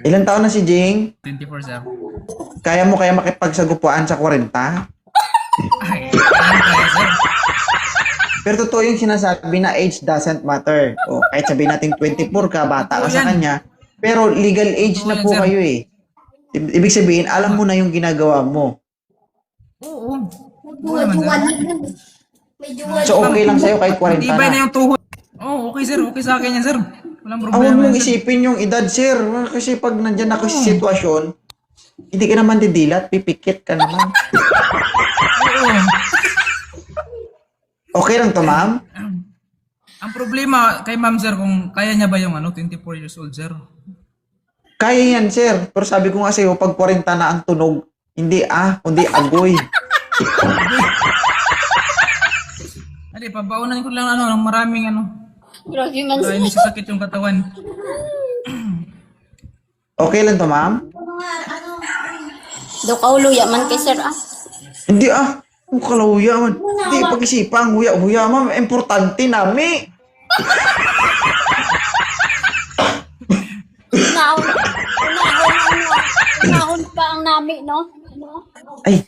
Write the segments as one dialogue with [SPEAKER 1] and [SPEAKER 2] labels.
[SPEAKER 1] Ilan taon na si Jing?
[SPEAKER 2] 24, sir.
[SPEAKER 1] Kaya mo kaya makipagsagupuan sa 40?
[SPEAKER 2] Ay, ano kaya, sir?
[SPEAKER 1] Pero totoo yung sinasabi na age doesn't matter. O kahit sabihin natin 24 ka, bata ka sa kanya. Pero legal age na po kayo eh. Ibig sabihin, alam mo na yung ginagawa mo.
[SPEAKER 2] Oo. Oo naman, sir.
[SPEAKER 1] So okay lang sa'yo kahit 40
[SPEAKER 2] Matibay na
[SPEAKER 1] na.
[SPEAKER 2] yung tuhod. Oo, okay, sir. Okay sa akin yan, sir. Walang
[SPEAKER 1] Huwag
[SPEAKER 2] problema
[SPEAKER 1] mong
[SPEAKER 2] yan, sir.
[SPEAKER 1] isipin yung edad, sir. Kasi pag nandyan ako sa sitwasyon, hindi ka naman didilat, pipikit ka naman.
[SPEAKER 2] Oo.
[SPEAKER 1] Okay lang to, ma'am?
[SPEAKER 2] Ang problema kay ma'am, sir, kung kaya niya ba yung 24 years old, sir?
[SPEAKER 1] Kaya yan, sir. Pero sabi ko nga sa'yo, pag 40 na ang tunog, hindi kundi agoy.
[SPEAKER 2] Hindi, pabaunan ko lang ng maraming
[SPEAKER 3] Grabe man
[SPEAKER 2] para hindi sasakit yung katawan.
[SPEAKER 1] Okay lang to, ma'am?
[SPEAKER 3] do ka uluya man kay sir
[SPEAKER 1] Hindi Ang kalahuya man. Hindi, pag-isipan, huya-huya, ma'am. Importante nami.
[SPEAKER 3] Unahon pa ang nami, no?
[SPEAKER 1] Ay,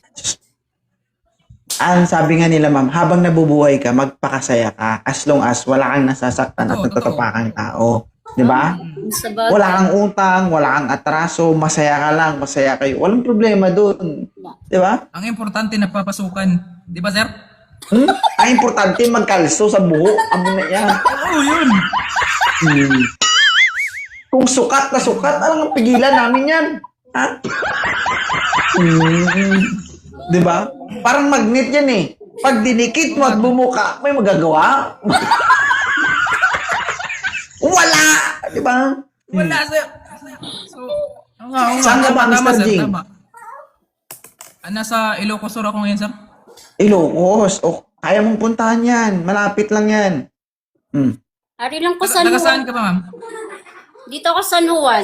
[SPEAKER 1] ang sabi nga nila, ma'am, habang nabubuhay ka, magpakasaya ka as long as wala kang nasasaktan at
[SPEAKER 2] Totoo,
[SPEAKER 1] natutupakang tao. Di ba?
[SPEAKER 3] Sa bagay.
[SPEAKER 1] Wala kang utang, wala kang atraso, masaya ka lang, masaya kayo. Walang problema doon. Di ba?
[SPEAKER 2] Ang importante na papasukan. Di ba, sir?
[SPEAKER 1] Ang importante, magkalso sa buhok. Amo na yan.
[SPEAKER 2] Oo, yun.
[SPEAKER 1] Kung sukat na sukat, alang ang pigilan namin yan. Ha? Di ba? Parang magnet yan eh. Pag dinikit mo at bumuka, may magagawa. Wala! Di ba?
[SPEAKER 2] Wala, sir. So, oo nga.
[SPEAKER 1] Saan ka ba,
[SPEAKER 2] Tama,
[SPEAKER 1] Mr.
[SPEAKER 2] sir,
[SPEAKER 1] Jing?
[SPEAKER 2] tama. Nasa Ilocos Sur ako ngayon, sir.
[SPEAKER 1] Ilocos. Kaya mong puntahan yan. Malapit lang yan.
[SPEAKER 3] Ari lang ko San
[SPEAKER 2] Taga saan
[SPEAKER 3] Juan.
[SPEAKER 2] ka ba, ma'am?
[SPEAKER 3] Dito ako San Juan.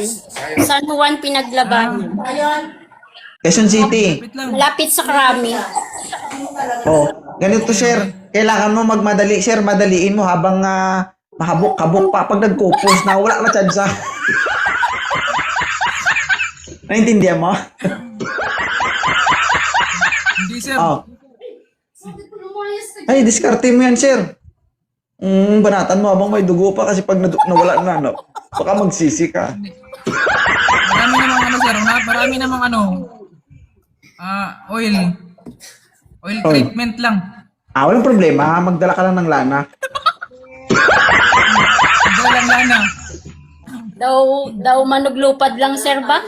[SPEAKER 3] San Juan pinaglaban.
[SPEAKER 1] Quezon City.
[SPEAKER 2] Wait lang.
[SPEAKER 3] Malapit sa Krami.
[SPEAKER 1] Ganito, sir. Kailangan mo magmadali, sir. Madaliin mo habang mahabok-habok pa. Pag nagkupos na, wala ka na tsansa. Naintindihan mo?
[SPEAKER 2] Hindi, sir.
[SPEAKER 1] Ay, diskarte mo yan, sir. Banatan mo habang may dugo pa kasi pag nawala na, baka magsisi ka.
[SPEAKER 2] Marami namang sir. Marami namang oil. Oil treatment lang.
[SPEAKER 1] Walang problema. Magdala ka lang ng lana.
[SPEAKER 2] Dalang lana.
[SPEAKER 3] Daw manuglupad lang sir ba?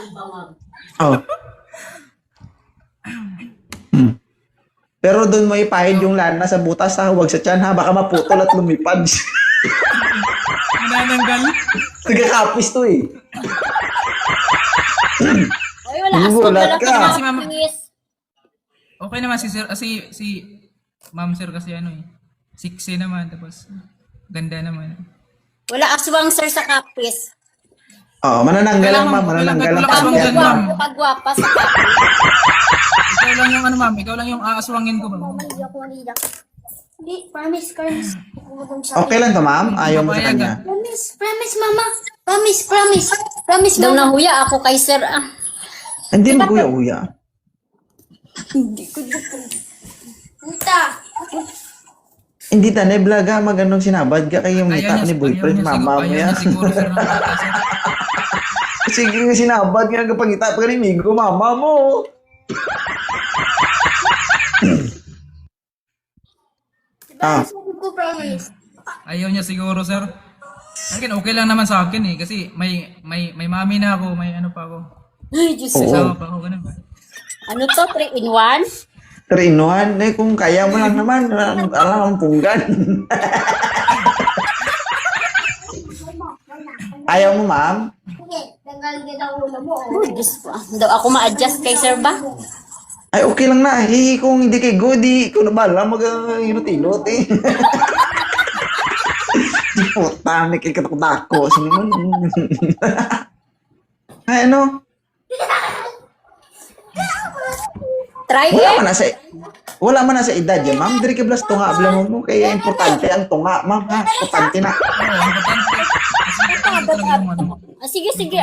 [SPEAKER 1] Pero doon mo ipahid yung lana sa butas, huwag sa tiyan, baka maputol at lumipad.
[SPEAKER 2] Nananggal.
[SPEAKER 1] Nagkakapis to eh.
[SPEAKER 3] Ay wala
[SPEAKER 1] Gulat
[SPEAKER 3] aswang
[SPEAKER 1] ka.
[SPEAKER 3] wala
[SPEAKER 2] Si mama.
[SPEAKER 3] kangis.
[SPEAKER 2] Okay naman si sir, si ma'am sir kasi sexy naman tapos ganda naman.
[SPEAKER 3] Wala aswang sir sa kapis.
[SPEAKER 1] Manananggal lang, ma'am. Manananggal lang.
[SPEAKER 2] Wala kang
[SPEAKER 1] Yan,
[SPEAKER 2] aswang
[SPEAKER 1] ma'am.
[SPEAKER 2] dyan,
[SPEAKER 3] Pagwapa sa kapis.
[SPEAKER 2] Ikaw lang yung ma'am, ikaw lang yung aaswangin ko ba?
[SPEAKER 3] Hindi, promise.
[SPEAKER 1] Okay lang to, ma'am. Ayaw mo sa
[SPEAKER 2] Papayag,
[SPEAKER 1] kanya.
[SPEAKER 3] Promise, mama. Promise, daw nahuya ako kay sir
[SPEAKER 1] Hindi mag-uya-uya.
[SPEAKER 3] Puta.
[SPEAKER 1] Hindi tanay, blaga, maganong sinabad ka kayo mita ni boyfriend, mama mo yan.
[SPEAKER 2] Ayaw niya siguro sir ng bata, sir.
[SPEAKER 1] Sige nga sinabad ka, kapangita pa ka ni Migo, mama mo.
[SPEAKER 3] Promise.
[SPEAKER 2] Ayaw niya siguro sir. Akin okay lang naman sa akin kasi may mami na ako, may pa ako.
[SPEAKER 3] Ay, Diyos.
[SPEAKER 1] Oo.
[SPEAKER 2] Asawa pa ako ganun ba?
[SPEAKER 3] Ano to? 3 in 1?
[SPEAKER 1] 3 in 1, kung kaya mo lang naman, alam ang punggan. Ayaw mo, ma'am?
[SPEAKER 3] Uy, Diyos ko. Daw ako ma-adjust kay sir ba?
[SPEAKER 1] Ay, okay lang na. Kung hindi kay Godi, kung nabala, mag-inot-inot eh. Puta, may kikatakot-takot. Sino man? Ay,
[SPEAKER 3] Try
[SPEAKER 1] Wala
[SPEAKER 3] it.
[SPEAKER 1] man na sa edad yan, ma'am. Diri ka blas tunga, bala mo. Kaya importante ang tunga, ma'am, ha? Importante na.
[SPEAKER 2] Oo, ang importante. Kasi importante talaga yung
[SPEAKER 3] Sige.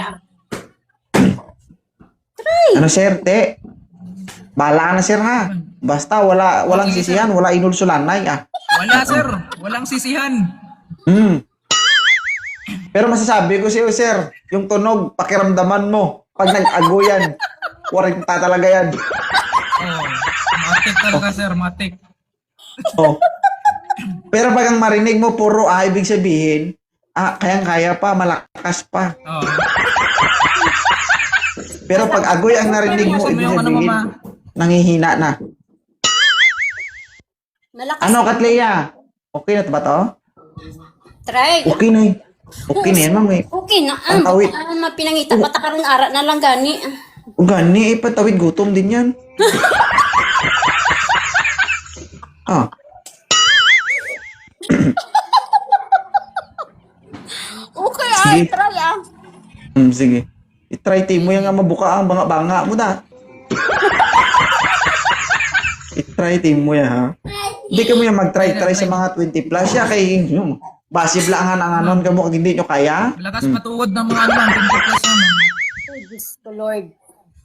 [SPEAKER 1] Ano, sir, te? Bahala ka na, sir, ha? Basta walang sisihan, wala inulsulanay, ah.
[SPEAKER 2] Wala, sir. Walang sisihan.
[SPEAKER 1] Pero masasabi ko sa'yo, sir, yung tunog, pakiramdaman mo. Pag nag-aguyan, 40 talaga yan.
[SPEAKER 2] Oh, matik talaga, sir. Matik.
[SPEAKER 1] Oh. Pero pag ang marinig mo, puro ibig sabihin, kayang-kaya pa, malakas pa.
[SPEAKER 2] Oh.
[SPEAKER 1] Pero pag agoy ang narinig mo, ibig sabihin, nangihina na.
[SPEAKER 3] Malakas.
[SPEAKER 1] Ano, Katleya? Okay na ba to?
[SPEAKER 3] Try.
[SPEAKER 1] Okay na eh. Okay na yan, ma'am. Eh.
[SPEAKER 3] Okay na.
[SPEAKER 1] Ang tawid.
[SPEAKER 3] Mapinangita. Patakaroon ara na lang gani.
[SPEAKER 1] Gani, patawid gutom din yan. Ah.
[SPEAKER 3] Okay,
[SPEAKER 1] Sige.
[SPEAKER 3] try
[SPEAKER 1] Sige. I-try team mo yung mabuka ang banga-banga mo na. I-try team mo yan, ha? Hindi ka mo yan mag-try sa mga 20 plus. Siya kay, basib lang ang anon ka mo kag hindi nyo kaya.
[SPEAKER 2] Lakas patuod ng mga naman. 20 plus naman.
[SPEAKER 3] Diyos ko, Lord.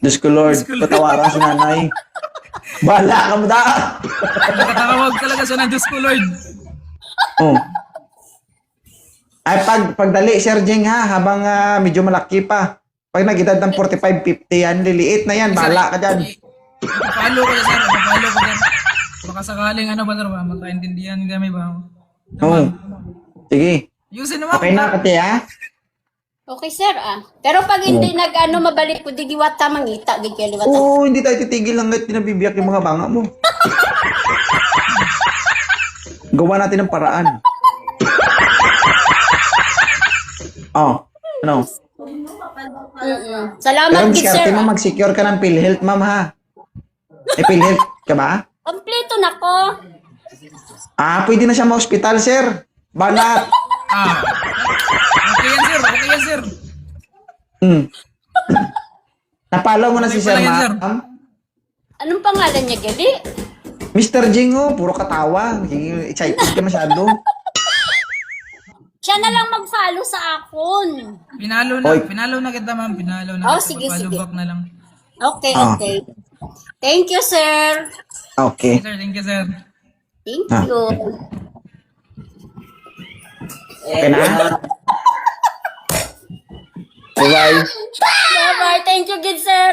[SPEAKER 1] Diyos ko, Lord. Patawaran si nanay. Bahala ka mo da.
[SPEAKER 2] Nakatawag talaga siya ng Diyos ko, Lord.
[SPEAKER 1] Oh. Ay, pagdali, Sir Jing, ha? Habang medyo malaki pa. Pag nag-edad ng 45, 50 yan, liliit na yan. Bahala ka dyan.
[SPEAKER 2] Ipapalo ko dyan, sir. Ipapalo ko dyan. Baka sakaling ano ba, sir? Magkaintindihan kami ba?
[SPEAKER 1] Oo. Sige.
[SPEAKER 2] Yusin naman.
[SPEAKER 1] Okay na, Kati, ha?
[SPEAKER 3] Okay, sir, Pero pag hindi mabalik ko, di giwata mangita, di kaya liwata.
[SPEAKER 1] Oo, hindi tayo titigil hanggat pinabibiyak yung mga banga mo. Gawa natin ng paraan. Oh, ano?
[SPEAKER 3] Salamat,
[SPEAKER 1] Pero
[SPEAKER 3] gid, sir.
[SPEAKER 1] diskarte mo, mag-secure ka ng PhilHealth, ma'am, ha? PhilHealth ka ba?
[SPEAKER 3] Kompleto na ko.
[SPEAKER 1] Pwede na siya ma-hospital, sir. Banat.
[SPEAKER 2] Okay yan, sir. Okay yan, sir.
[SPEAKER 1] Napalaw mo na si
[SPEAKER 2] Okay
[SPEAKER 1] sir,
[SPEAKER 2] pala yan, sir.
[SPEAKER 1] ma'am.
[SPEAKER 3] Anong pangalan niya, gali?
[SPEAKER 1] Mr. Jing, puro katawa. Excited ka masyado.
[SPEAKER 3] Siya na lang mag-follow sa akon.
[SPEAKER 2] Pinalo na.
[SPEAKER 1] Oy.
[SPEAKER 2] Pinalo na kita, ma'am. Pinalo na.
[SPEAKER 3] Oh, sige,
[SPEAKER 2] Follow
[SPEAKER 3] sige.
[SPEAKER 2] back na lang.
[SPEAKER 3] Okay, okay. Thank you, sir.
[SPEAKER 1] Okay.
[SPEAKER 2] Sir, thank you, sir.
[SPEAKER 3] Thank you.
[SPEAKER 1] Okay na? Bye-bye.
[SPEAKER 3] Bye-bye. Thank you, good sir.